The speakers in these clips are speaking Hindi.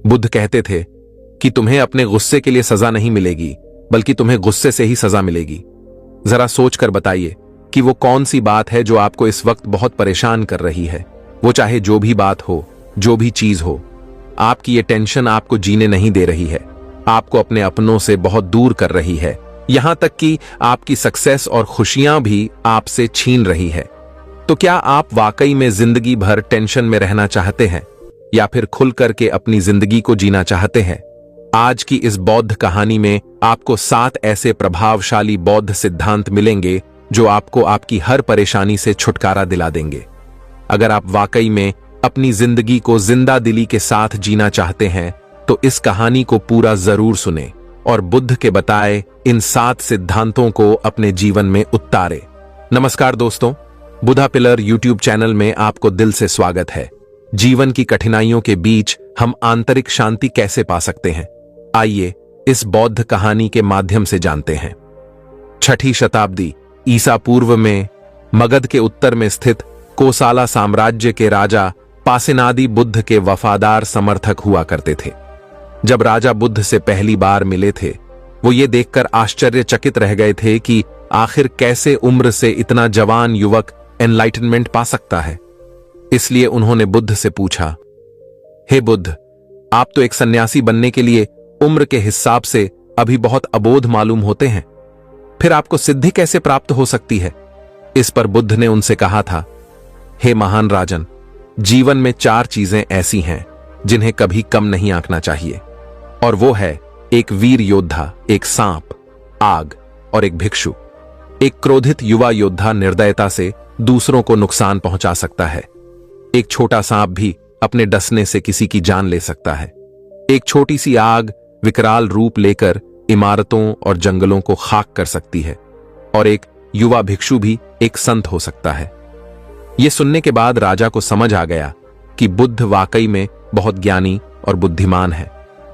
बुद्ध कहते थे कि तुम्हें अपने गुस्से के लिए सजा नहीं मिलेगी, बल्कि तुम्हें गुस्से से ही सजा मिलेगी। जरा सोचकर बताइए कि वो कौन सी बात है जो आपको इस वक्त बहुत परेशान कर रही है। वो चाहे जो भी बात हो, जो भी चीज हो, आपकी ये टेंशन आपको जीने नहीं दे रही है, आपको अपने अपनों से बहुत दूर कर रही है, यहां तक कि आपकी सक्सेस और खुशियां भी आपसे छीन रही है। तो क्या आप वाकई में जिंदगी भर टेंशन में रहना चाहते हैं, या फिर खुल करके अपनी जिंदगी को जीना चाहते हैं? आज की इस बौद्ध कहानी में आपको 7 ऐसे प्रभावशाली बौद्ध सिद्धांत मिलेंगे जो आपको आपकी हर परेशानी से छुटकारा दिला देंगे। अगर आप वाकई में अपनी जिंदगी को जिंदा दिली के साथ जीना चाहते हैं तो इस कहानी को पूरा जरूर सुने और बुद्ध के बताए इन 7 सिद्धांतों को अपने जीवन में उतारे। नमस्कार दोस्तों, बुद्धा पिलर यूट्यूब चैनल में आपको दिल से स्वागत है। जीवन की कठिनाइयों के बीच हम आंतरिक शांति कैसे पा सकते हैं, आइए इस बौद्ध कहानी के माध्यम से जानते हैं। 6ठी शताब्दी ईसा पूर्व में मगध के उत्तर में स्थित कोसाला साम्राज्य के राजा पासेनादी बुद्ध के वफादार समर्थक हुआ करते थे। जब राजा बुद्ध से पहली बार मिले थे, वो ये देखकर आश्चर्यचकित रह गए थे कि आखिर कैसे उम्र से इतना जवान युवक एनलाइटनमेंट पा सकता है। इसलिए उन्होंने बुद्ध से पूछा, हे बुद्ध, आप तो एक सन्यासी बनने के लिए उम्र के हिसाब से अभी बहुत अबोध मालूम होते हैं, फिर आपको सिद्धि कैसे प्राप्त हो सकती है? इस पर बुद्ध ने उनसे कहा था, हे महान राजन, जीवन में 4 चीजें ऐसी हैं जिन्हें कभी कम नहीं आंकना चाहिए, और वो है एक वीर योद्धा, एक सांप, आग और एक भिक्षु। एक क्रोधित युवा योद्धा निर्दयता से दूसरों को नुकसान पहुंचा सकता है। एक छोटा सांप भी अपने डसने से किसी की जान ले सकता है। एक छोटी सी आग विकराल रूप लेकर इमारतों और जंगलों को खाक कर सकती है, और एक युवा भिक्षु भी एक संत हो सकता है। यह सुनने के बाद राजा को समझ आ गया कि बुद्ध वाकई में बहुत ज्ञानी और बुद्धिमान है,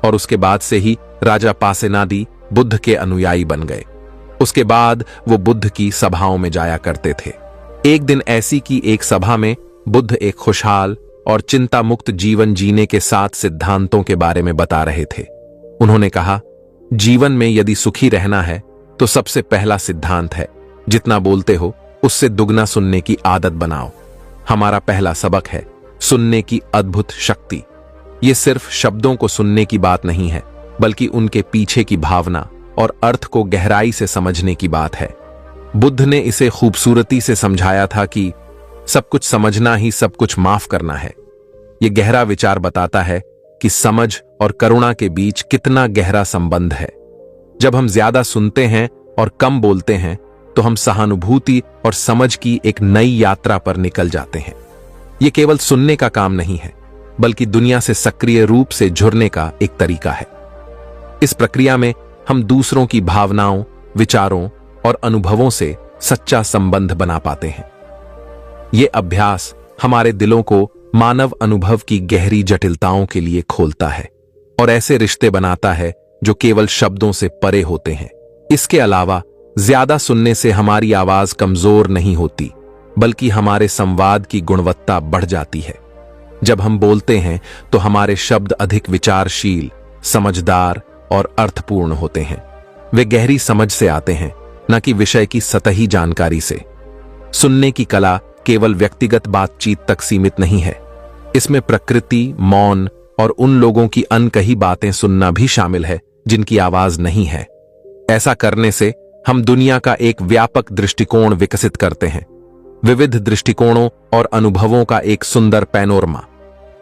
और उसके बाद से ही राजा पासेनादी बुद्ध के अनुयायी बन गए। उसके बाद वो बुद्ध की सभाओं में जाया करते थे। एक दिन ऐसी की एक सभा में बुद्ध एक खुशहाल और चिंता मुक्त जीवन जीने के 7 सिद्धांतों के बारे में बता रहे थे। उन्होंने कहा, जीवन में यदि सुखी रहना है तो सबसे पहला सिद्धांत है, जितना बोलते हो उससे दुगना सुनने की आदत बनाओ। हमारा पहला सबक है सुनने की अद्भुत शक्ति। ये सिर्फ शब्दों को सुनने की बात नहीं है, बल्कि उनके पीछे की भावना और अर्थ को गहराई से समझने की बात है। बुद्ध ने इसे खूबसूरती से समझाया था कि सब कुछ समझना ही सब कुछ माफ करना है। यह गहरा विचार बताता है कि समझ और करुणा के बीच कितना गहरा संबंध है। जब हम ज्यादा सुनते हैं और कम बोलते हैं तो हम सहानुभूति और समझ की एक नई यात्रा पर निकल जाते हैं। यह केवल सुनने का काम नहीं है, बल्कि दुनिया से सक्रिय रूप से जुड़ने का एक तरीका है। इस प्रक्रिया में हम दूसरों की भावनाओं, विचारों और अनुभवों से सच्चा संबंध बना पाते हैं। यह अभ्यास हमारे दिलों को मानव अनुभव की गहरी जटिलताओं के लिए खोलता है और ऐसे रिश्ते बनाता है जो केवल शब्दों से परे होते हैं। इसके अलावा ज्यादा सुनने से हमारी आवाज कमजोर नहीं होती, बल्कि हमारे संवाद की गुणवत्ता बढ़ जाती है। जब हम बोलते हैं तो हमारे शब्द अधिक विचारशील, समझदार और अर्थपूर्ण होते हैं। वे गहरी समझ से आते हैं, न कि विषय की सतही जानकारी से। सुनने की कला केवल व्यक्तिगत बातचीत तक सीमित नहीं है। इसमें प्रकृति, मौन और उन लोगों की अनकही बातें सुनना भी शामिल है जिनकी आवाज नहीं है। ऐसा करने से हम दुनिया का एक व्यापक दृष्टिकोण विकसित करते हैं, विविध दृष्टिकोणों और अनुभवों का एक सुंदर पैनोरमा।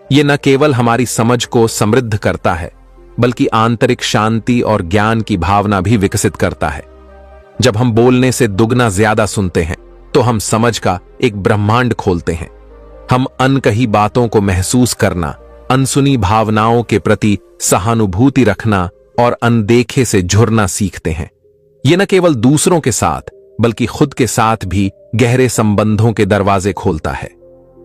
यह न केवल हमारी समझ को समृद्ध करता है, बल्कि आंतरिक शांति और ज्ञान की भावना भी विकसित करता है। जब हम बोलने से दुगना ज्यादा सुनते हैं तो हम समझ का एक ब्रह्मांड खोलते हैं। हम अनकही बातों को महसूस करना, अनसुनी भावनाओं के प्रति सहानुभूति रखना और अनदेखे से जुड़ना सीखते हैं। यह न केवल दूसरों के साथ, बल्कि खुद के साथ भी गहरे संबंधों के दरवाजे खोलता है।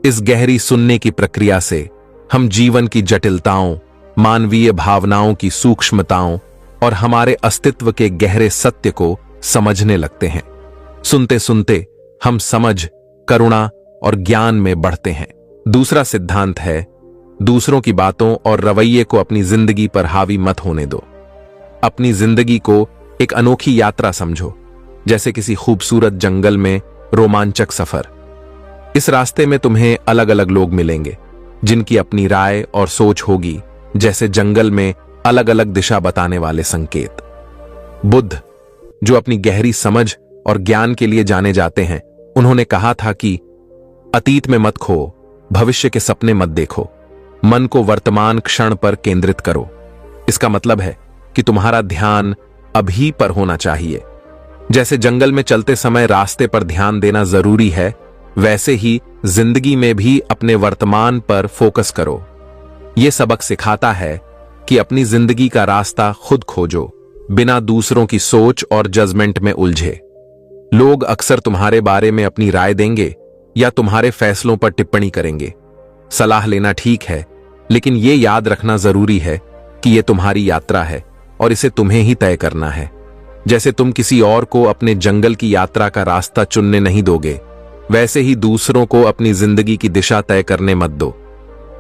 इस गहरी सुनने की प्रक्रिया से हम जीवन की जटिलताओं, मानवीय भावनाओं की सूक्ष्मताओं और हमारे अस्तित्व के गहरे सत्य को समझने लगते हैं। सुनते सुनते हम समझ, करुणा और ज्ञान में बढ़ते हैं। दूसरा सिद्धांत है दूसरों की बातों और रवैये को अपनी जिंदगी पर हावी मत होने दो। अपनी जिंदगी को एक अनोखी यात्रा समझो, जैसे किसी खूबसूरत जंगल में रोमांचक सफर। इस रास्ते में तुम्हें अलग अलग लोग मिलेंगे, जिनकी अपनी राय और सोच होगी, जैसे जंगल में अलग अलग दिशा बताने वाले संकेत। बुद्ध, जो अपनी गहरी समझ और ज्ञान के लिए जाने जाते हैं, उन्होंने कहा था कि अतीत में मत खो, भविष्य के सपने मत देखो, मन को वर्तमान क्षण पर केंद्रित करो। इसका मतलब है कि तुम्हारा ध्यान अभी पर होना चाहिए। जैसे जंगल में चलते समय रास्ते पर ध्यान देना जरूरी है, वैसे ही जिंदगी में भी अपने वर्तमान पर फोकस करो। यह सबक सिखाता है कि अपनी जिंदगी का रास्ता खुद खोजो, बिना दूसरों की सोच और जजमेंट में उलझे। लोग अक्सर तुम्हारे बारे में अपनी राय देंगे या तुम्हारे फैसलों पर टिप्पणी करेंगे। सलाह लेना ठीक है, लेकिन यह याद रखना जरूरी है कि यह तुम्हारी यात्रा है और इसे तुम्हें ही तय करना है। जैसे तुम किसी और को अपने जंगल की यात्रा का रास्ता चुनने नहीं दोगे, वैसे ही दूसरों को अपनी जिंदगी की दिशा तय करने मत दो।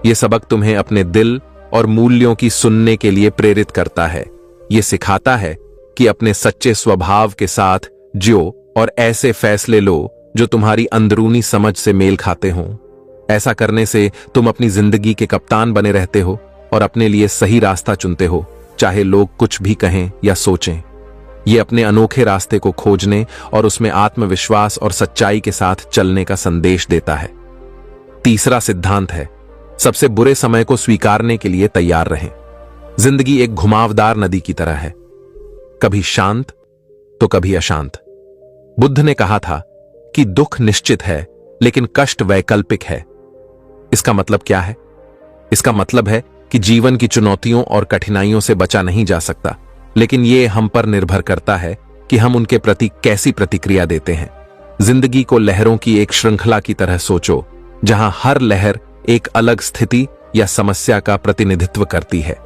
यह सबक तुम्हें अपने दिल और मूल्यों की सुनने के लिए प्रेरित करता है। यह सिखाता है कि अपने सच्चे स्वभाव के साथ जियो और ऐसे फैसले लो जो तुम्हारी अंदरूनी समझ से मेल खाते हों। ऐसा करने से तुम अपनी जिंदगी के कप्तान बने रहते हो और अपने लिए सही रास्ता चुनते हो, चाहे लोग कुछ भी कहें या सोचें। ये अपने अनोखे रास्ते को खोजने और उसमें आत्मविश्वास और सच्चाई के साथ चलने का संदेश देता है। तीसरा सिद्धांत है, सबसे बुरे समय को स्वीकारने के लिए तैयार रहें। जिंदगी एक घुमावदार नदी की तरह है, कभी शांत तो कभी अशांत। बुद्ध ने कहा था कि दुख निश्चित है, लेकिन कष्ट वैकल्पिक है। इसका मतलब क्या है? इसका मतलब है कि जीवन की चुनौतियों और कठिनाइयों से बचा नहीं जा सकता, लेकिन यह हम पर निर्भर करता है कि हम उनके प्रति कैसी प्रतिक्रिया देते हैं। जिंदगी को लहरों की एक श्रृंखला की तरह सोचो, जहां हर लहर एक अलग स्थिति या समस्या का प्रतिनिधित्व करती है।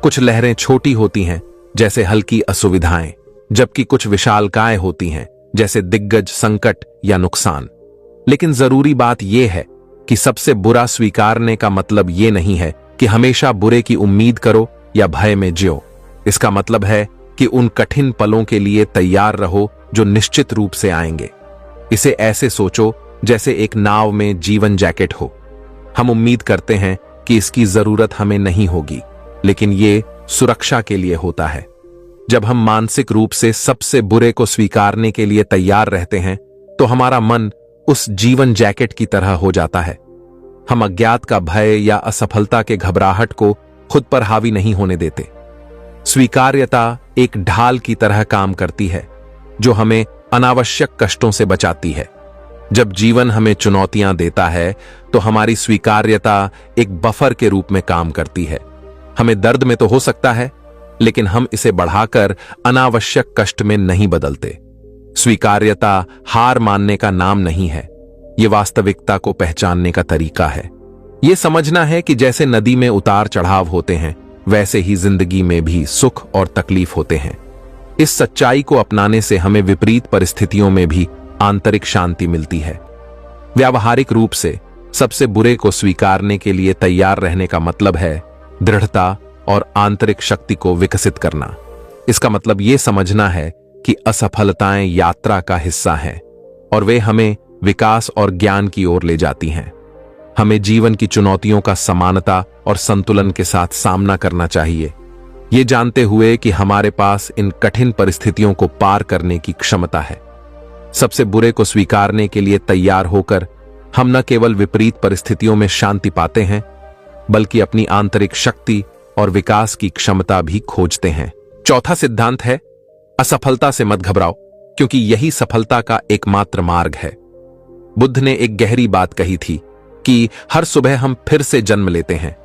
कुछ लहरें छोटी होती हैं, जैसे हल्की असुविधाएं, जबकि कुछ विशालकाय होती हैं, जैसे दिग्गज संकट या नुकसान। लेकिन जरूरी बात यह है कि सबसे बुरा स्वीकारने का मतलब यह नहीं है कि हमेशा बुरे की उम्मीद करो या भय में जियो। इसका मतलब है कि उन कठिन पलों के लिए तैयार रहो जो निश्चित रूप से आएंगे। इसे ऐसे सोचो जैसे एक नाव में जीवन जैकेट हो। हम उम्मीद करते हैं कि इसकी जरूरत हमें नहीं होगी, लेकिन ये सुरक्षा के लिए होता है। जब हम मानसिक रूप से सबसे बुरे को स्वीकारने के लिए तैयार रहते हैं, तो हमारा मन उस जीवन जैकेट की तरह हो जाता है। हम अज्ञात का भय या असफलता के घबराहट को खुद पर हावी नहीं होने देते। स्वीकार्यता एक ढाल की तरह काम करती है, जो हमें अनावश्यक कष्टों से बचाती है। जब जीवन हमें चुनौतियां देता है, तो हमारी स्वीकार्यता एक बफर के रूप में काम करती है। हमें दर्द में तो हो सकता है, लेकिन हम इसे बढ़ाकर अनावश्यक कष्ट में नहीं बदलते। स्वीकार्यता हार मानने का नाम नहीं है, यह वास्तविकता को पहचानने का तरीका है। यह समझना है कि जैसे नदी में उतार चढ़ाव होते हैं, वैसे ही जिंदगी में भी सुख और तकलीफ होते हैं। इस सच्चाई को अपनाने से हमें विपरीत परिस्थितियों में भी आंतरिक शांति मिलती है। व्यावहारिक रूप से सबसे बुरे को स्वीकारने के लिए तैयार रहने का मतलब है दृढ़ता और आंतरिक शक्ति को विकसित करना। इसका मतलब यह समझना है कि असफलताएं यात्रा का हिस्सा हैं और वे हमें विकास और ज्ञान की ओर ले जाती हैं। हमें जीवन की चुनौतियों का समानता और संतुलन के साथ सामना करना चाहिए, ये जानते हुए कि हमारे पास इन कठिन परिस्थितियों को पार करने की क्षमता है। सबसे बुरे को स्वीकारने के लिए तैयार होकर हम न केवल विपरीत परिस्थितियों में शांति पाते हैं, बल्कि अपनी आंतरिक शक्ति और विकास की क्षमता भी खोजते हैं। चौथा सिद्धांत है, असफलता से मत घबराओ, क्योंकि यही सफलता का एकमात्र मार्ग है। बुद्ध ने एक गहरी बात कही थी कि हर सुबह हम फिर से जन्म लेते हैं।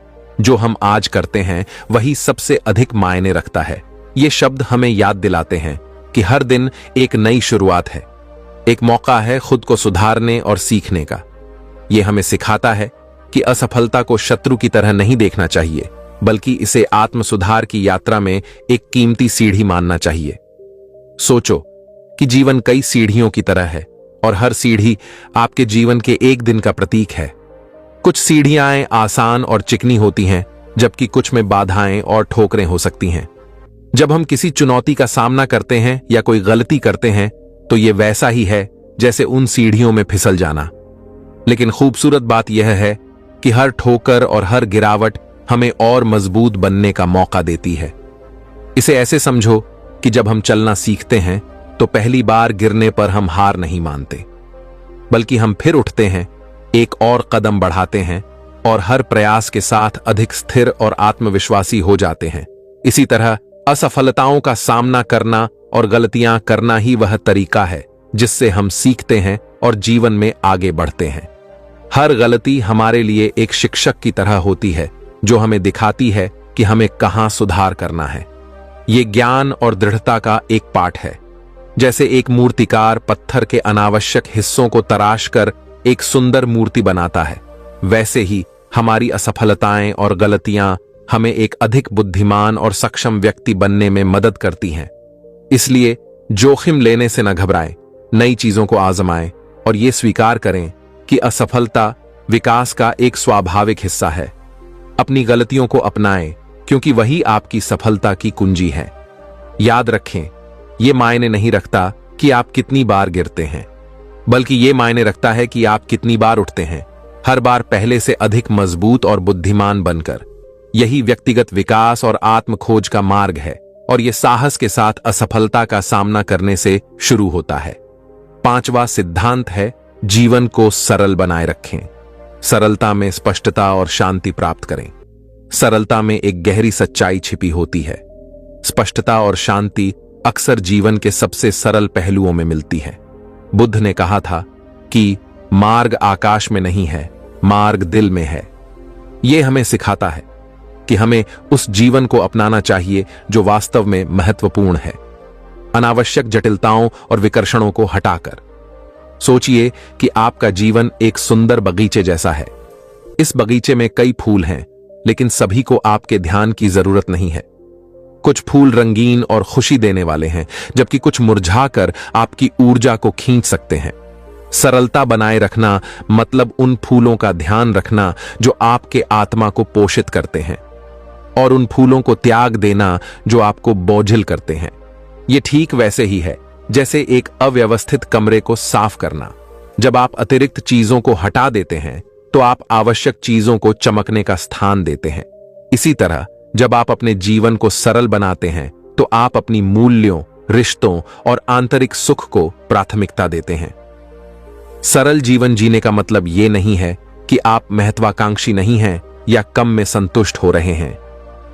जो हम आज करते हैं वही सबसे अधिक मायने रखता है। ये शब्द हमें याद दिलाते हैं कि हर दिन एक नई शुरुआत है, एक मौका है खुद को सुधारने और सीखने का। यह हमें सिखाता है कि असफलता को शत्रु की तरह नहीं देखना चाहिए, बल्कि इसे आत्म सुधार की यात्रा में एक कीमती सीढ़ी मानना चाहिए। सोचो कि जीवन कई सीढ़ियों की तरह है और हर सीढ़ी आपके जीवन के एक दिन का प्रतीक है। कुछ सीढ़ियां आसान और चिकनी होती हैं, जबकि कुछ में बाधाएं और ठोकरें हो सकती हैं। जब हम किसी चुनौती का सामना करते हैं या कोई गलती करते हैं, तो ये वैसा ही है जैसे उन सीढ़ियों में फिसल जाना। लेकिन खूबसूरत बात यह है कि हर ठोकर और हर गिरावट हमें और मजबूत बनने का मौका देती है। इसे ऐसे समझो कि जब हम चलना सीखते हैं तो पहली बार गिरने पर हम हार नहीं मानते, बल्कि हम फिर उठते हैं, एक और कदम बढ़ाते हैं और हर प्रयास के साथ अधिक स्थिर और आत्मविश्वासी हो जाते हैं। इसी तरह असफलताओं का सामना करना और गलतियां करना ही वह तरीका है जिससे हम सीखते हैं और जीवन में आगे बढ़ते हैं। हर गलती हमारे लिए एक शिक्षक की तरह होती है, जो हमें दिखाती है कि हमें कहां सुधार करना है। ये ज्ञान और दृढ़ता का एक पाठ है। जैसे एक मूर्तिकार पत्थर के अनावश्यक हिस्सों को तराश कर एक सुंदर मूर्ति बनाता है, वैसे ही हमारी असफलताएं और गलतियां हमें एक अधिक बुद्धिमान और सक्षम व्यक्ति बनने में मदद करती हैं। इसलिए जोखिम लेने से न घबराएं, नई चीजों को आजमाएं और ये स्वीकार करें कि असफलता विकास का एक स्वाभाविक हिस्सा है। अपनी गलतियों को अपनाएं, क्योंकि वही आपकी सफलता की कुंजी है। याद रखें, ये मायने नहीं रखता कि आप कितनी बार गिरते हैं, बल्कि ये मायने रखता है कि आप कितनी बार उठते हैं, हर बार पहले से अधिक मजबूत और बुद्धिमान बनकर। यही व्यक्तिगत विकास और आत्म खोज का मार्ग है, और यह साहस के साथ असफलता का सामना करने से शुरू होता है। 5वां सिद्धांत है, जीवन को सरल बनाए रखें। सरलता में स्पष्टता और शांति प्राप्त करें। सरलता में एक गहरी सच्चाई छिपी होती है। स्पष्टता और शांति अक्सर जीवन के सबसे सरल पहलुओं में मिलती है। बुद्ध ने कहा था कि मार्ग आकाश में नहीं है, मार्ग दिल में है। यह हमें सिखाता है कि हमें उस जीवन को अपनाना चाहिए जो वास्तव में महत्वपूर्ण है, अनावश्यक जटिलताओं और विकर्षणों को हटाकर। सोचिए कि आपका जीवन एक सुंदर बगीचे जैसा है। इस बगीचे में कई फूल हैं, लेकिन सभी को आपके ध्यान की जरूरत नहीं है। कुछ फूल रंगीन और खुशी देने वाले हैं, जबकि कुछ मुरझाकर आपकी ऊर्जा को खींच सकते हैं। सरलता बनाए रखना मतलब उन फूलों का ध्यान रखना जो आपके आत्मा को पोषित करते हैं, और उन फूलों को त्याग देना जो आपको बोझिल करते हैं। यह ठीक वैसे ही है जैसे एक अव्यवस्थित कमरे को साफ करना। जब आप अतिरिक्त चीजों को हटा देते हैं, तो आप आवश्यक चीजों को चमकने का स्थान देते हैं। इसी तरह जब आप अपने जीवन को सरल बनाते हैं, तो आप अपनी मूल्यों, रिश्तों और आंतरिक सुख को प्राथमिकता देते हैं। सरल जीवन जीने का मतलब यह नहीं है कि आप महत्वाकांक्षी नहीं हैं या कम में संतुष्ट हो रहे हैं,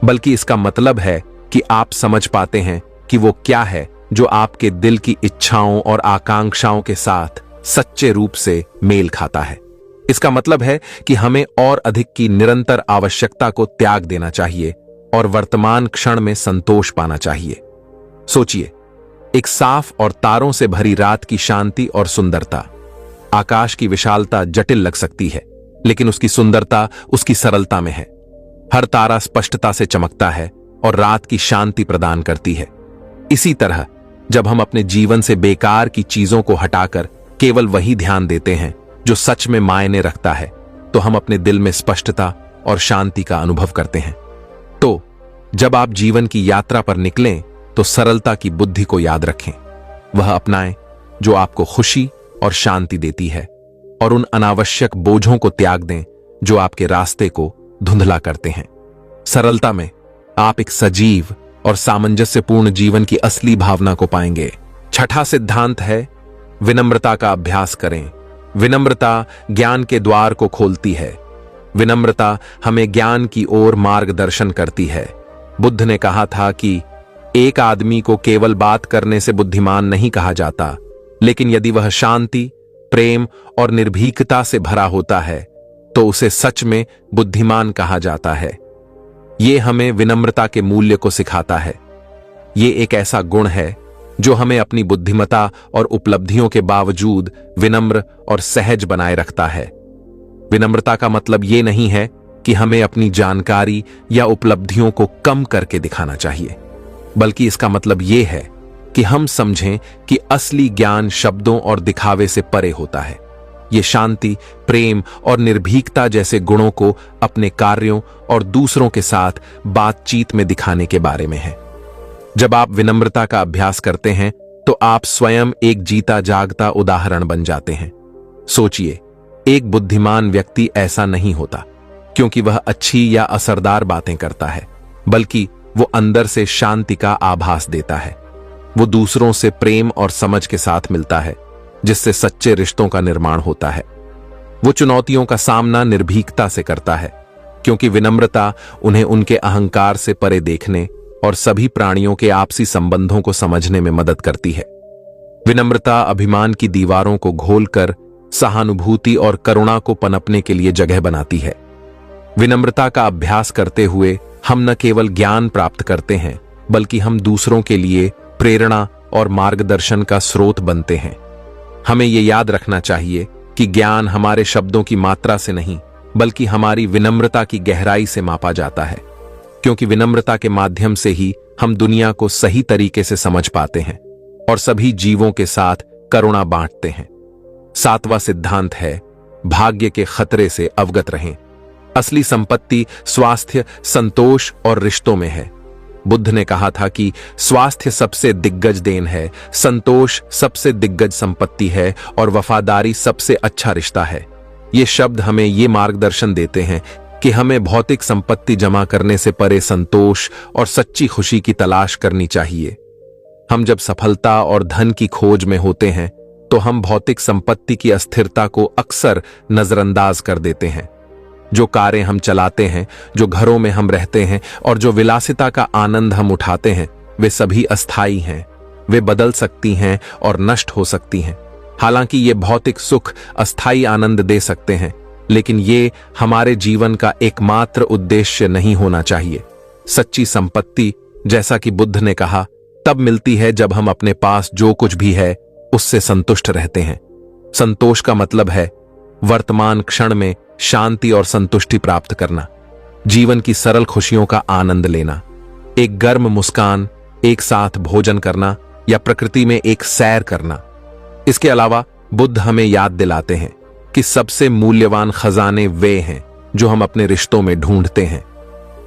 बल्कि इसका मतलब है कि आप समझ पाते हैं कि वो क्या है जो आपके दिल की इच्छाओं और आकांक्षाओं के साथ सच्चे रूप से मेल खाता है। इसका मतलब है कि हमें और अधिक की निरंतर आवश्यकता को त्याग देना चाहिए और वर्तमान क्षण में संतोष पाना चाहिए। सोचिए, एक साफ और तारों से भरी रात की शांति और सुंदरता। आकाश की विशालता जटिल लग सकती है, लेकिन उसकी सुंदरता उसकी सरलता में है। हर तारा स्पष्टता से चमकता है और रात की शांति प्रदान करती है। इसी तरह जब हम अपने जीवन से बेकार की चीजों को हटाकर केवल वही ध्यान देते हैं जो सच में मायने रखता है, तो हम अपने दिल में स्पष्टता और शांति का अनुभव करते हैं। तो जब आप जीवन की यात्रा पर निकलें, तो सरलता की बुद्धि को याद रखें। वह अपनाएं जो आपको खुशी और शांति देती है, और उन अनावश्यक बोझों को त्याग दें जो आपके रास्ते को धुंधला करते हैं। सरलता में आप एक सजीव और सामंजस्यपूर्ण जीवन की असली भावना को पाएंगे। 6वां सिद्धांत है, विनम्रता का अभ्यास करें। विनम्रता ज्ञान के द्वार को खोलती है। विनम्रता हमें ज्ञान की ओर मार्गदर्शन करती है। बुद्ध ने कहा था कि एक आदमी को केवल बात करने से बुद्धिमान नहीं कहा जाता, लेकिन यदि वह शांति, प्रेम और निर्भीकता से भरा होता है, तो उसे सच में बुद्धिमान कहा जाता है। यह हमें विनम्रता के मूल्य को सिखाता है। यह एक ऐसा गुण है जो हमें अपनी बुद्धिमत्ता और उपलब्धियों के बावजूद विनम्र और सहज बनाए रखता है। विनम्रता का मतलब यह नहीं है कि हमें अपनी जानकारी या उपलब्धियों को कम करके दिखाना चाहिए, बल्कि इसका मतलब यह है कि हम समझें कि असली ज्ञान शब्दों और दिखावे से परे होता है। ये शांति, प्रेम और निर्भीकता जैसे गुणों को अपने कार्यों और दूसरों के साथ बातचीत में दिखाने के बारे में है। जब आप विनम्रता का अभ्यास करते हैं तो आप स्वयं एक जीता जागता उदाहरण बन जाते हैं। सोचिए, एक बुद्धिमान व्यक्ति ऐसा नहीं होता क्योंकि वह अच्छी या असरदार बातें करता है, बल्कि वो अंदर से शांति का आभास देता है। वो दूसरों से प्रेम और समझ के साथ मिलता है, जिससे सच्चे रिश्तों का निर्माण होता है। वो चुनौतियों का सामना निर्भीकता से करता है, क्योंकि विनम्रता उन्हें उनके अहंकार से परे देखने और सभी प्राणियों के आपसी संबंधों को समझने में मदद करती है। विनम्रता अभिमान की दीवारों को घोलकर सहानुभूति और करुणा को पनपने के लिए जगह बनाती है। विनम्रता का अभ्यास करते हुए हम न केवल ज्ञान प्राप्त करते हैं, बल्कि हम दूसरों के लिए प्रेरणा और मार्गदर्शन का स्रोत बनते हैं। हमें यह याद रखना चाहिए कि ज्ञान हमारे शब्दों की मात्रा से नहीं, बल्कि हमारी विनम्रता की गहराई से मापा जाता है, क्योंकि विनम्रता के माध्यम से ही हम दुनिया को सही तरीके से समझ पाते हैं और सभी जीवों के साथ करुणा बांटते हैं। 7वां सिद्धांत है, भाग्य के खतरे से अवगत रहें। असली संपत्ति स्वास्थ्य, संतोष और रिश्तों में है। बुद्ध ने कहा था कि स्वास्थ्य सबसे दिग्गज देन है, संतोष सबसे दिग्गज संपत्ति है और वफादारी सबसे अच्छा रिश्ता है। ये शब्द हमें ये मार्गदर्शन देते हैं कि हमें भौतिक संपत्ति जमा करने से परे संतोष और सच्ची खुशी की तलाश करनी चाहिए। हम जब सफलता और धन की खोज में होते हैं तो हम भौतिक संपत्ति की अस्थिरता को अक्सर नजरअंदाज कर देते हैं। जो कारें हम चलाते हैं, जो घरों में हम रहते हैं और जो विलासिता का आनंद हम उठाते हैं, वे सभी अस्थायी हैं। वे बदल सकती हैं और नष्ट हो सकती हैं। हालांकि ये भौतिक सुख अस्थायी आनंद दे सकते हैं, लेकिन ये हमारे जीवन का एकमात्र उद्देश्य नहीं होना चाहिए। सच्ची संपत्ति, जैसा कि बुद्ध ने कहा, तब मिलती है जब हम अपने पास जो कुछ भी है उससे संतुष्ट रहते हैं। संतोष का मतलब है वर्तमान क्षण में शांति और संतुष्टि प्राप्त करना, जीवन की सरल खुशियों का आनंद लेना, एक गर्म मुस्कान, एक साथ भोजन करना या प्रकृति में एक सैर करना। इसके अलावा बुद्ध हमें याद दिलाते हैं कि सबसे मूल्यवान खजाने वे हैं जो हम अपने रिश्तों में ढूंढते हैं।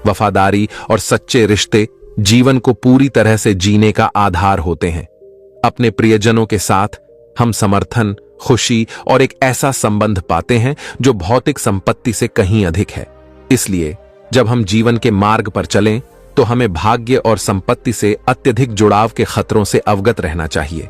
वफादारी और सच्चे रिश्ते जीवन को पूरी तरह से जीने का आधार होते हैं। अपने प्रियजनों के साथ हम समर्थन, खुशी और एक ऐसा संबंध पाते हैं जो भौतिक संपत्ति से कहीं अधिक है। इसलिए जब हम जीवन के मार्ग पर चलें तो हमें भाग्य और संपत्ति से अत्यधिक जुड़ाव के खतरों से अवगत रहना चाहिए।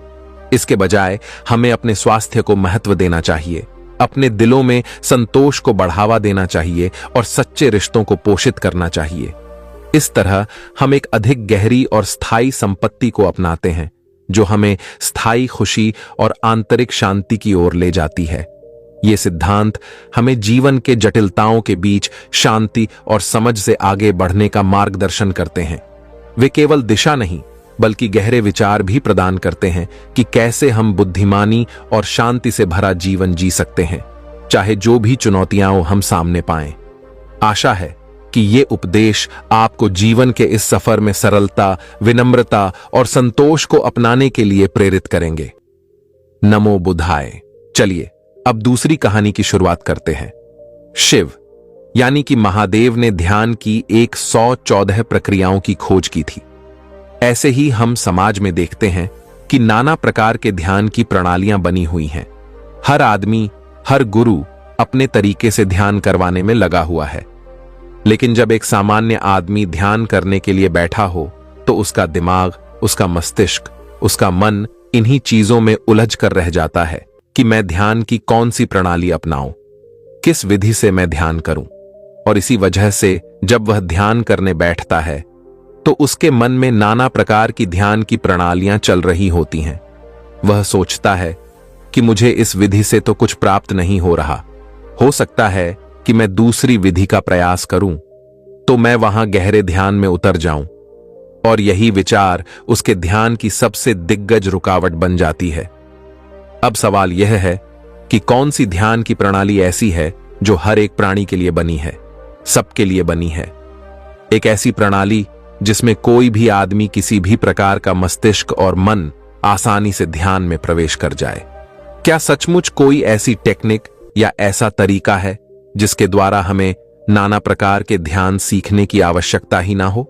इसके बजाय हमें अपने स्वास्थ्य को महत्व देना चाहिए, अपने दिलों में संतोष को बढ़ावा देना चाहिए और सच्चे रिश्तों को पोषित करना चाहिए। इस तरह हम एक अधिक गहरी और स्थायी संपत्ति को अपनाते हैं जो हमें स्थायी खुशी और आंतरिक शांति की ओर ले जाती है। ये सिद्धांत हमें जीवन के जटिलताओं के बीच शांति और समझ से आगे बढ़ने का मार्गदर्शन करते हैं। वे केवल दिशा नहीं, बल्कि गहरे विचार भी प्रदान करते हैं कि कैसे हम बुद्धिमानी और शांति से भरा जीवन जी सकते हैं, चाहे जो भी चुनौतियां हम सामने पाएं। आशा है कि ये उपदेश आपको जीवन के इस सफर में सरलता, विनम्रता और संतोष को अपनाने के लिए प्रेरित करेंगे। नमो बुद्धाय। चलिए अब दूसरी कहानी की शुरुआत करते हैं। शिव यानी कि महादेव ने ध्यान की 114 प्रक्रियाओं की खोज की थी। ऐसे ही हम समाज में देखते हैं कि नाना प्रकार के ध्यान की प्रणालियां बनी हुई हैं। हर आदमी, हर गुरु अपने तरीके से ध्यान करवाने में लगा हुआ है। लेकिन जब एक सामान्य आदमी ध्यान करने के लिए बैठा हो तो उसका दिमाग, उसका मस्तिष्क, उसका मन इन्हीं चीजों में उलझ कर रह जाता है कि मैं ध्यान की कौन सी प्रणाली अपनाऊं, किस विधि से मैं ध्यान करूं। और इसी वजह से जब वह ध्यान करने बैठता है तो उसके मन में नाना प्रकार की ध्यान की प्रणालियां चल रही होती हैं। वह सोचता है कि मुझे इस विधि से तो कुछ प्राप्त नहीं हो रहा, हो सकता है कि मैं दूसरी विधि का प्रयास करूं तो मैं वहां गहरे ध्यान में उतर जाऊं। और यही विचार उसके ध्यान की सबसे दिग्गज रुकावट बन जाती है। अब सवाल यह है कि कौन सी ध्यान की प्रणाली ऐसी है जो हर एक प्राणी के लिए बनी है, सबके लिए बनी है। एक ऐसी प्रणाली जिसमें कोई भी आदमी किसी भी प्रकार का मस्तिष्क और मन आसानी से ध्यान में प्रवेश कर जाए। क्या सचमुच कोई ऐसी टेक्निक या ऐसा तरीका है जिसके द्वारा हमें नाना प्रकार के ध्यान सीखने की आवश्यकता ही ना हो,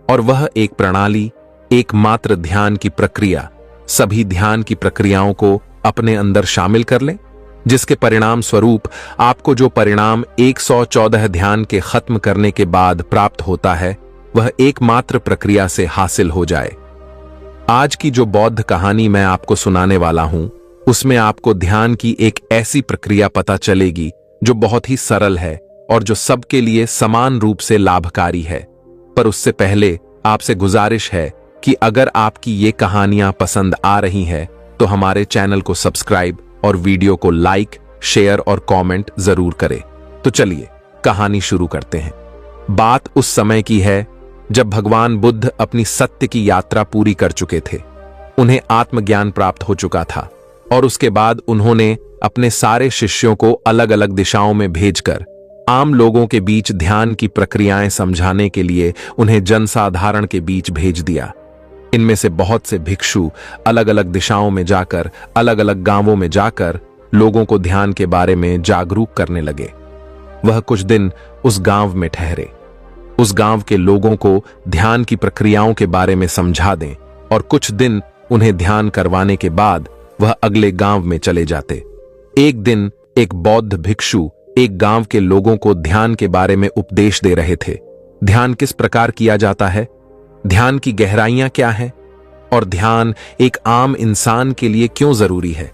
और वह एक प्रणाली, एकमात्र ध्यान की प्रक्रिया सभी ध्यान की प्रक्रियाओं को अपने अंदर शामिल कर ले, जिसके परिणाम स्वरूप आपको जो परिणाम 114 ध्यान के खत्म करने के बाद प्राप्त होता है वह एकमात्र प्रक्रिया से हासिल हो जाए। आज की जो बौद्ध कहानी मैं आपको सुनाने वाला हूं, उसमें आपको ध्यान की एक ऐसी प्रक्रिया पता चलेगी जो बहुत ही सरल है और जो सबके लिए समान रूप से लाभकारी है। पर उससे पहले आपसे गुजारिश है कि अगर आपकी ये कहानियां पसंद आ रही हैं तो हमारे चैनल को सब्सक्राइब और वीडियो को लाइक, शेयर और कमेंट जरूर करें। तो चलिए कहानी शुरू करते हैं। बात उस समय की है जब भगवान बुद्ध अपनी सत्य की यात्रा पूरी कर चुके थे। उन्हें आत्मज्ञान प्राप्त हो चुका था और उसके बाद उन्होंने अपने सारे शिष्यों को अलग अलग दिशाओं में भेजकर आम लोगों के बीच ध्यान की प्रक्रियाएं समझाने के लिए उन्हें जनसाधारण के बीच भेज दिया। इनमें से बहुत से भिक्षु अलग अलग दिशाओं में जाकर, अलग अलग गांवों में जाकर लोगों को ध्यान के बारे में जागरूक करने लगे। वह कुछ दिन उस गांव में ठहरे, उस गांव के लोगों को ध्यान की प्रक्रियाओं के बारे में समझा दें, और कुछ दिन उन्हें ध्यान करवाने के बाद वह अगले गांव में चले जाते। एक दिन एक बौद्ध भिक्षु एक गांव के लोगों को ध्यान के बारे में उपदेश दे रहे थे। ध्यान किस प्रकार किया जाता है, ध्यान की गहराइयां क्या हैं, और ध्यान एक आम इंसान के लिए क्यों जरूरी है,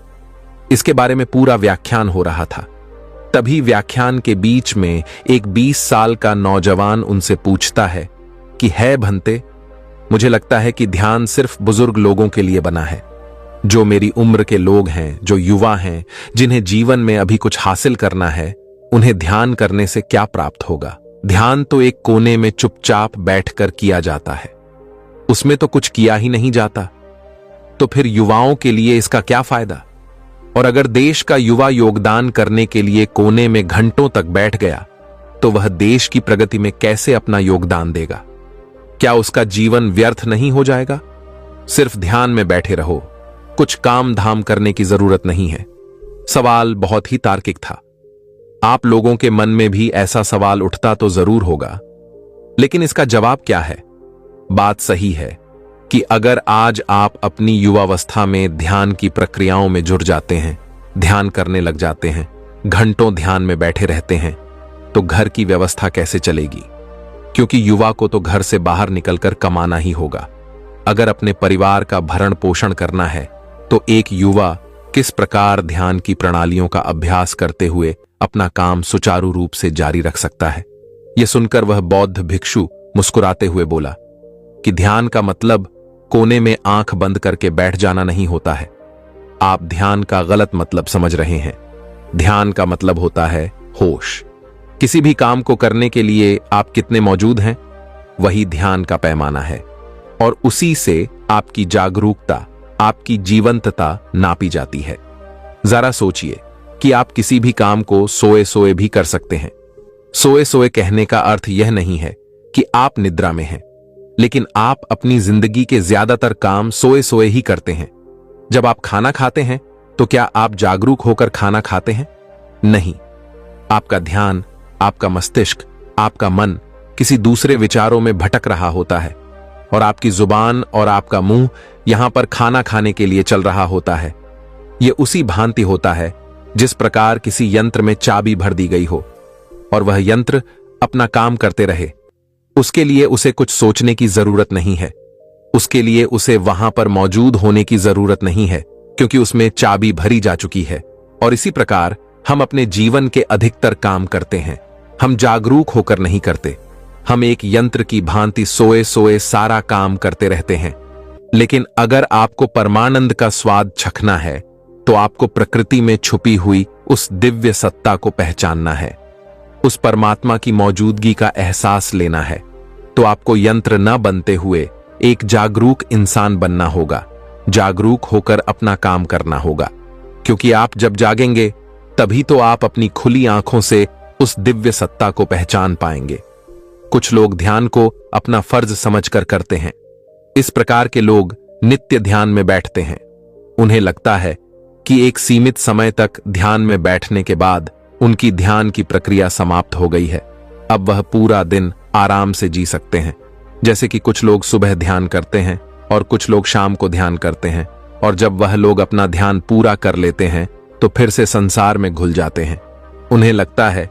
इसके बारे में पूरा व्याख्यान हो रहा था। तभी व्याख्यान के बीच में एक 20 साल का नौजवान उनसे पूछता है कि है भंते, मुझे लगता है कि ध्यान सिर्फ बुजुर्ग लोगों के लिए बना है। जो मेरी उम्र के लोग हैं, जो युवा हैं, जिन्हें जीवन में अभी कुछ हासिल करना है, उन्हें ध्यान करने से क्या प्राप्त होगा? ध्यान तो एक कोने में चुपचाप बैठकर किया जाता है, उसमें तो कुछ किया ही नहीं जाता। तो फिर युवाओं के लिए इसका क्या फायदा? और अगर देश का युवा योगदान करने के लिए कोने में घंटों तक बैठ गया तो वह देश की प्रगति में कैसे अपना योगदान देगा? क्या उसका जीवन व्यर्थ नहीं हो जाएगा? सिर्फ ध्यान में बैठे रहो, कुछ काम धाम करने की जरूरत नहीं है। सवाल बहुत ही तार्किक था। आप लोगों के मन में भी ऐसा सवाल उठता तो जरूर होगा, लेकिन इसका जवाब क्या है? बात सही है कि अगर आज आप अपनी युवावस्था में ध्यान की प्रक्रियाओं में जुड़ जाते हैं, ध्यान करने लग जाते हैं, घंटों ध्यान में बैठे रहते हैं, तो घर की व्यवस्था कैसे चलेगी? क्योंकि युवा को तो घर से बाहर निकलकर कमाना ही होगा। अगर अपने परिवार का भरण पोषण करना है तो एक युवा किस प्रकार ध्यान की प्रणालियों का अभ्यास करते हुए अपना काम सुचारू रूप से जारी रख सकता है? यह सुनकर वह बौद्ध भिक्षु मुस्कुराते हुए बोला कि ध्यान का मतलब कोने में आंख बंद करके बैठ जाना नहीं होता है। आप ध्यान का गलत मतलब समझ रहे हैं। ध्यान का मतलब होता है होश। किसी भी काम को करने के लिए आप कितने मौजूद हैं, वही ध्यान का पैमाना है, और उसी से आपकी जागरूकता, आपकी जीवंतता नापी जाती है। जरा सोचिए कि आप किसी भी काम को सोए सोए भी कर सकते हैं। सोए सोए कहने का अर्थ यह नहीं है कि आप निद्रा में हैं, लेकिन आप अपनी जिंदगी के ज्यादातर काम सोए सोए ही करते हैं। जब आप खाना खाते हैं तो क्या आप जागरूक होकर खाना खाते हैं? नहीं। आपका ध्यान, आपका मस्तिष्क, आपका मन किसी दूसरे विचारों में भटक रहा होता है, और आपकी जुबान और आपका मुंह यहां पर खाना खाने के लिए चल रहा होता है। यह उसी भांति होता है जिस प्रकार किसी यंत्र में चाबी भर दी गई हो और वह यंत्र अपना काम करते रहे। उसके लिए उसे कुछ सोचने की जरूरत नहीं है, उसके लिए उसे वहां पर मौजूद होने की जरूरत नहीं है, क्योंकि उसमें चाबी भरी जा चुकी है। और इसी प्रकार हम अपने जीवन के अधिकतर काम करते हैं। हम जागरूक होकर नहीं करते, हम एक यंत्र की भांति सोए सोए सारा काम करते रहते हैं। लेकिन अगर आपको परमानंद का स्वाद चखना है तो आपको प्रकृति में छुपी हुई उस दिव्य सत्ता को पहचानना है, उस परमात्मा की मौजूदगी का एहसास लेना है। तो आपको यंत्र न बनते हुए एक जागरूक इंसान बनना होगा, जागरूक होकर अपना काम करना होगा। क्योंकि आप जब जागेंगे तभी तो आप अपनी खुली आंखों से उस दिव्य सत्ता को पहचान पाएंगे। कुछ लोग ध्यान को अपना फर्ज समझकर करते हैं। इस प्रकार के लोग नित्य ध्यान में बैठते हैं। उन्हें लगता है कि एक सीमित समय तक ध्यान में बैठने के बाद उनकी ध्यान की प्रक्रिया समाप्त हो गई है। अब वह पूरा दिन आराम से जी सकते हैं। जैसे कि कुछ लोग सुबह ध्यान करते हैं और कुछ लोग शाम को ध्यान करते हैं, और जब वह लोग अपना ध्यान पूरा कर लेते हैं तो फिर से संसार में घुल जाते हैं। उन्हें लगता है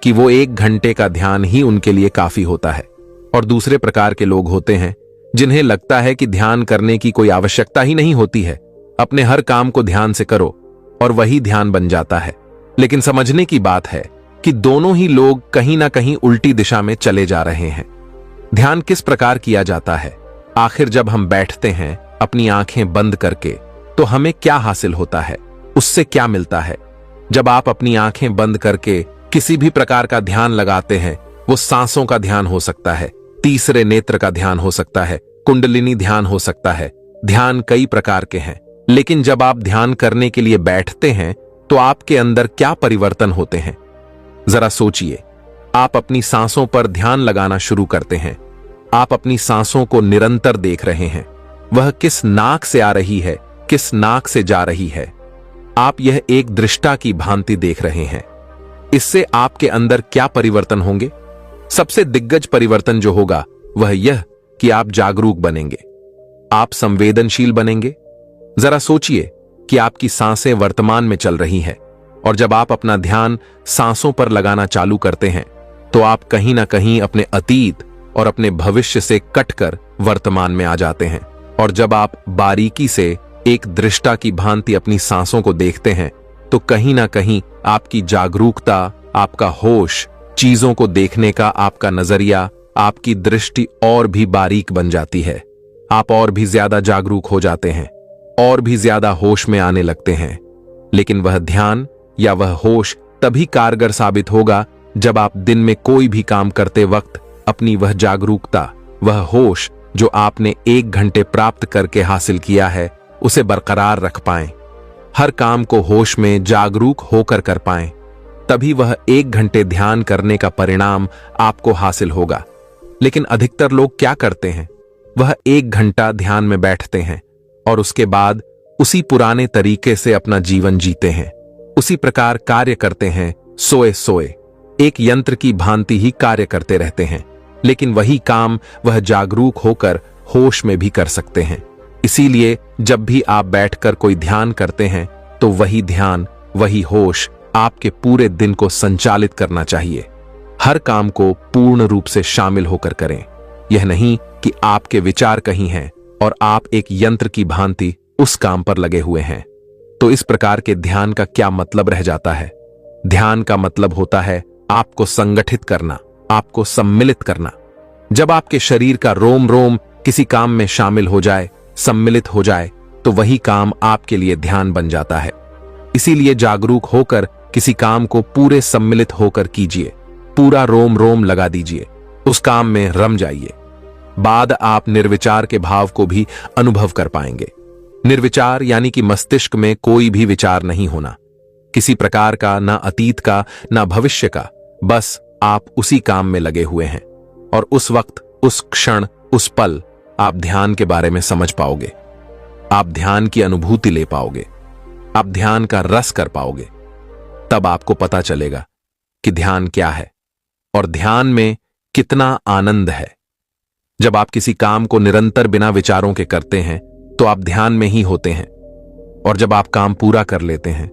कि वो 1 घंटे का ध्यान ही उनके लिए काफी होता है। और दूसरे प्रकार के लोग होते हैं जिन्हें लगता है कि ध्यान करने की कोई आवश्यकता ही नहीं होती है, अपने हर काम को ध्यान से करो और वही ध्यान बन जाता है। लेकिन समझने की बात है कि दोनों ही लोग कहीं ना कहीं उल्टी दिशा में चले जा रहे हैं। ध्यान किस प्रकार किया जाता है? आखिर जब हम बैठते हैं अपनी आंखें बंद करके तो हमें क्या हासिल होता है, उससे क्या मिलता है? जब आप अपनी आंखें बंद करके किसी भी प्रकार का ध्यान लगाते हैं, वो सांसों का ध्यान हो सकता है, तीसरे नेत्र का ध्यान हो सकता है, कुंडलिनी ध्यान हो सकता है। ध्यान कई प्रकार के हैं, लेकिन जब आप ध्यान करने के लिए बैठते हैं तो आपके अंदर क्या परिवर्तन होते हैं? जरा सोचिए। आप अपनी सांसों पर ध्यान लगाना शुरू करते हैं। आप अपनी सांसों को निरंतर देख रहे हैं। वह किस नाक से आ रही है, किस नाक से जा रही है। आप यह एक दृष्टा की भांति देख रहे हैं। इससे आपके अंदर क्या परिवर्तन होंगे? सबसे दिग्गज परिवर्तन जो होगा वह यह कि आप जागरूक बनेंगे, आप संवेदनशील बनेंगे। जरा सोचिए कि आपकी सांसें वर्तमान में चल रही हैं, और जब आप अपना ध्यान सांसों पर लगाना चालू करते हैं तो आप कहीं ना कहीं अपने अतीत और अपने भविष्य से कटकर वर्तमान में आ जाते हैं। और जब आप बारीकी से एक दृष्टा की भांति अपनी सांसों को देखते हैं तो कहीं ना कहीं आपकी जागरूकता, आपका होश, चीजों को देखने का आपका नजरिया, आपकी दृष्टि और भी बारीक बन जाती है। आप और भी ज्यादा जागरूक हो जाते हैं, और भी ज्यादा होश में आने लगते हैं। लेकिन वह ध्यान या वह होश तभी कारगर साबित होगा जब आप दिन में कोई भी काम करते वक्त अपनी वह जागरूकता, वह होश जो आपने 1 घंटे प्राप्त करके हासिल किया है, उसे बरकरार रख पाएं। हर काम को होश में जागरूक होकर कर पाएं। तभी वह 1 घंटे ध्यान करने का परिणाम आपको हासिल होगा। लेकिन अधिकतर लोग क्या करते हैं? वह 1 घंटा ध्यान में बैठते हैं और उसके बाद उसी पुराने तरीके से अपना जीवन जीते हैं, उसी प्रकार कार्य करते हैं, सोए सोए एक यंत्र की भांति ही कार्य करते रहते हैं। लेकिन वही काम वह जागरूक होकर होश में भी कर सकते हैं। इसीलिए जब भी आप बैठकर कोई ध्यान करते हैं तो वही ध्यान, वही होश आपके पूरे दिन को संचालित करना चाहिए। हर काम को पूर्ण रूप से शामिल होकर करें। यह नहीं कि आपके विचार कहीं हैं और आप एक यंत्र की भांति उस काम पर लगे हुए हैं। तो इस प्रकार के ध्यान का क्या मतलब रह जाता है? ध्यान का मतलब होता है आपको संगठित करना, आपको सम्मिलित करना। जब आपके शरीर का रोम रोम किसी काम में शामिल हो जाए, सम्मिलित हो जाए, तो वही काम आपके लिए ध्यान बन जाता है। इसीलिए जागरूक होकर किसी काम को पूरे सम्मिलित होकर कीजिए, पूरा रोम रोम लगा दीजिए, उस काम में रम जाइए। बाद आप निर्विचार के भाव को भी अनुभव कर पाएंगे। निर्विचार यानी कि मस्तिष्क में कोई भी विचार नहीं होना, किसी प्रकार का, ना अतीत का ना भविष्य का। बस आप उसी काम में लगे हुए हैं, और उस वक्त, उस क्षण, उस पल आप ध्यान के बारे में समझ पाओगे। आप ध्यान की अनुभूति ले पाओगे, आप ध्यान का रस कर पाओगे। तब आपको पता चलेगा कि ध्यान क्या है और ध्यान में कितना आनंद है। जब आप किसी काम को निरंतर बिना विचारों के करते हैं तो आप ध्यान में ही होते हैं, और जब आप काम पूरा कर लेते हैं,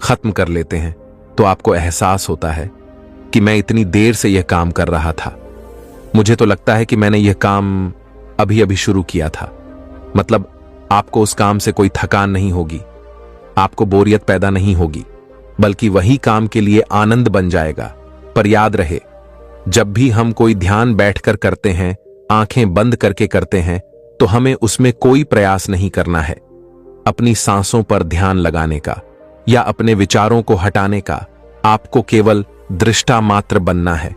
खत्म कर लेते हैं, तो आपको एहसास होता है कि मैं इतनी देर से यह काम कर रहा था। मुझे तो लगता है कि मैंने यह काम अभी अभी शुरू किया था। मतलब आपको उस काम से कोई थकान नहीं होगी, आपको बोरियत पैदा नहीं होगी, बल्कि वही काम के लिए आनंद बन जाएगा। पर याद रहे, जब भी हम कोई ध्यान बैठकर करते हैं, आंखें बंद करके करते हैं, तो हमें उसमें कोई प्रयास नहीं करना है अपनी सांसों पर ध्यान लगाने का या अपने विचारों को हटाने का। आपको केवल दृष्टा मात्र बनना है।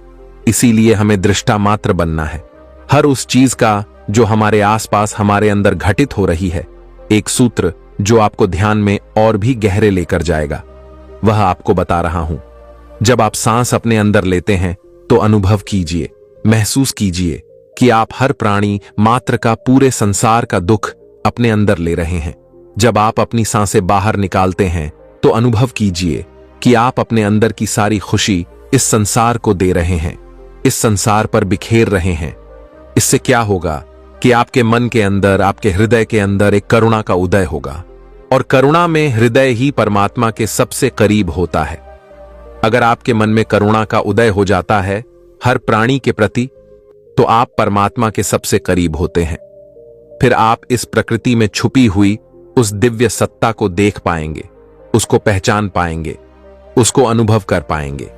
इसीलिए हमें दृष्टा मात्र बनना है हर उस चीज का जो हमारे आसपास हमारे अंदर घटित हो रही है। एक सूत्र जो आपको ध्यान में और भी गहरे लेकर जाएगा, वह आपको बता रहा हूं। जब आप सांस अपने अंदर लेते हैं तो अनुभव कीजिए, महसूस कीजिए कि आप हर प्राणी मात्र का, पूरे संसार का दुख अपने अंदर ले रहे हैं। जब आप अपनी सांसें बाहर निकालते हैं तो अनुभव कीजिए कि आप अपने अंदर की सारी खुशी इस संसार को दे रहे हैं, इस संसार पर बिखेर रहे हैं। इससे क्या होगा कि आपके मन के अंदर, आपके हृदय के अंदर एक करुणा का उदय होगा, और करुणा में हृदय ही परमात्मा के सबसे करीब होता है। अगर आपके मन में करुणा का उदय हो जाता है हर प्राणी के प्रति, तो आप परमात्मा के सबसे करीब होते हैं। फिर आप इस प्रकृति में छुपी हुई उस दिव्य सत्ता को देख पाएंगे, उसको पहचान पाएंगे, उसको अनुभव कर पाएंगे।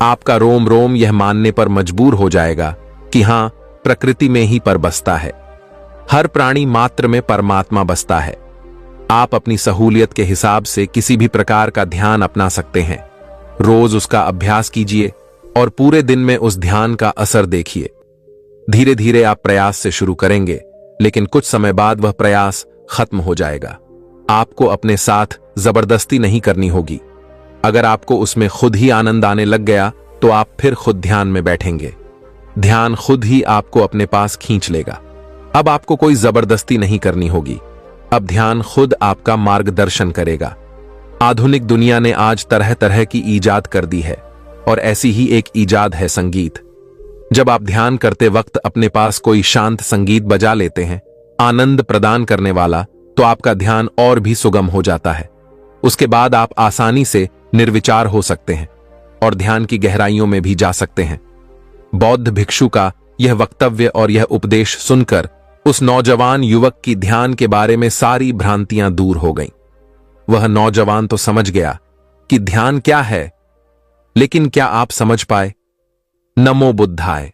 आपका रोम रोम यह मानने पर मजबूर हो जाएगा कि हां, प्रकृति में ही पर बसता है, हर प्राणी मात्र में परमात्मा बसता है। आप अपनी सहूलियत के हिसाब से किसी भी प्रकार का ध्यान अपना सकते हैं। रोज उसका अभ्यास कीजिए और पूरे दिन में उस ध्यान का असर देखिए। धीरे धीरे आप प्रयास से शुरू करेंगे, लेकिन कुछ समय बाद वह प्रयास खत्म हो जाएगा। आपको अपने साथ जबरदस्ती नहीं करनी होगी। अगर आपको उसमें खुद ही आनंद आने लग गया तो आप फिर खुद ध्यान में बैठेंगे। ध्यान खुद ही आपको अपने पास खींच लेगा। अब आपको कोई जबरदस्ती नहीं करनी होगी। अब ध्यान खुद आपका मार्गदर्शन करेगा। आधुनिक दुनिया ने आज तरह तरह की ईजाद कर दी है, और ऐसी ही एक ईजाद है संगीत। जब आप ध्यान करते वक्त अपने पास कोई शांत संगीत बजा लेते हैं, आनंद प्रदान करने वाला, तो आपका ध्यान और भी सुगम हो जाता है। उसके बाद आप आसानी से निर्विचार हो सकते हैं और ध्यान की गहराइयों में भी जा सकते हैं। बौद्ध भिक्षु का यह वक्तव्य और यह उपदेश सुनकर उस नौजवान युवक की ध्यान के बारे में सारी भ्रांतियां दूर हो गईं। वह नौजवान तो समझ गया कि ध्यान क्या है, लेकिन क्या आप समझ पाए? नमो बुद्धाय।